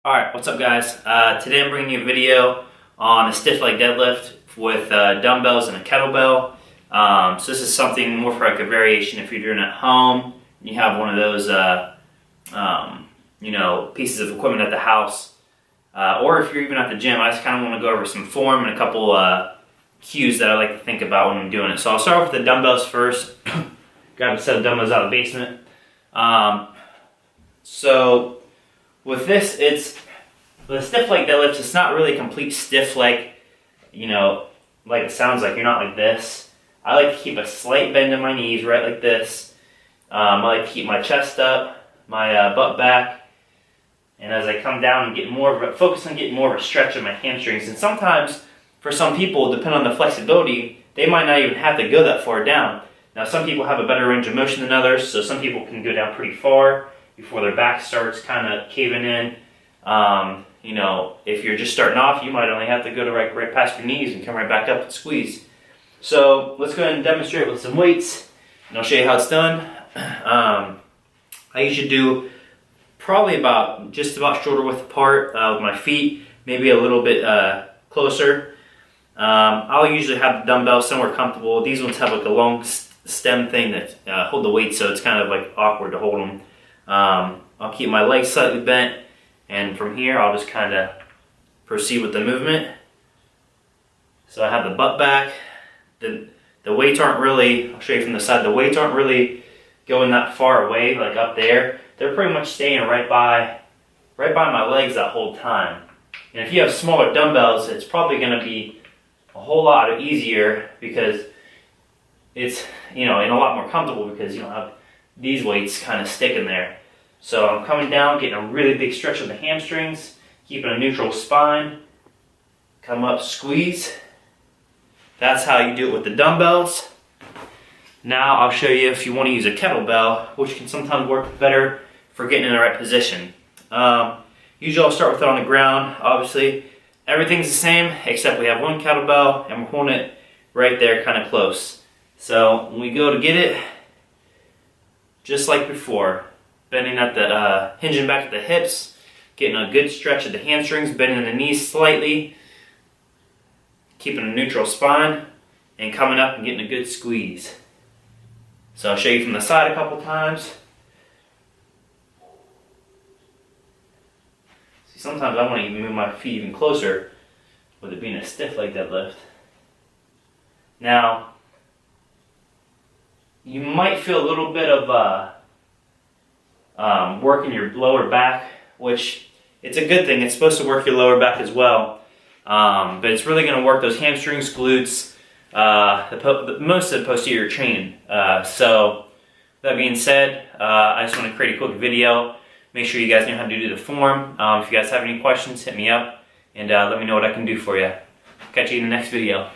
Alright, what's up guys? Today I'm bringing you a video on a stiff leg deadlift with dumbbells and a kettlebell. So this is something more for like a variation if you're doing it at home. You have one of those pieces of equipment at the house. Or if you're even at the gym. I just kind of want to go over some form and a couple cues that I like to think about when I'm doing it. So I'll start off with the dumbbells first. Grab a set of dumbbells out of the basement. So with this, with a stiff leg deadlift, it's not really a complete stiff leg, like it sounds like. You're not like this. I like to keep a slight bend in my knees, right like this. I like to keep my chest up, my butt back, and as I come down and get focus on getting more of a stretch of my hamstrings. And sometimes, for some people, depending on the flexibility, they might not even have to go that far down. Now, some people have a better range of motion than others, so some people can go down pretty far before their back starts kind of caving in. If you're just starting off, you might only have to go to right past your knees and come right back up and squeeze. So let's go ahead and demonstrate with some weights, and I'll show you how it's done. I usually do probably just about shoulder width apart with my feet, maybe a little bit closer. I'll usually have the dumbbells somewhere comfortable. These ones have like a long stem thing that hold the weight, so it's kind of like awkward to hold them. I'll keep my legs slightly bent, and from here I'll just kind of proceed with the movement. So I have the butt back. The weights aren't really, I'll show you from the side, the weights aren't really going that far away, like up there. They're pretty much staying right by my legs that whole time. And if you have smaller dumbbells, it's probably going to be a whole lot easier because it's, and a lot more comfortable because you don't have these weights kind of sticking there. So I'm coming down, getting a really big stretch of the hamstrings, keeping a neutral spine, come up, squeeze. That's how you do it with the dumbbells. Now I'll show you if you want to use a kettlebell, which can sometimes work better for getting in the right position. Usually I'll start with it on the ground. Obviously, everything's the same except we have one kettlebell and we're holding it right there kind of close. So when we go to get it, just like before, bending at the, hinging back at the hips, getting a good stretch of the hamstrings, bending the knees slightly, keeping a neutral spine, and coming up and getting a good squeeze. So I'll show you from the side a couple times. See, sometimes I want to even move my feet even closer with it being a stiff leg deadlift. Now, you might feel a little bit of work in your lower back, which it's a good thing. It's supposed to work your lower back as well, but it's really going to work those hamstrings, glutes, most of the posterior chain. So that being said, I just want to create a quick video. Make sure you guys know how to do the form. If you guys have any questions, hit me up and let me know what I can do for you. Catch you in the next video.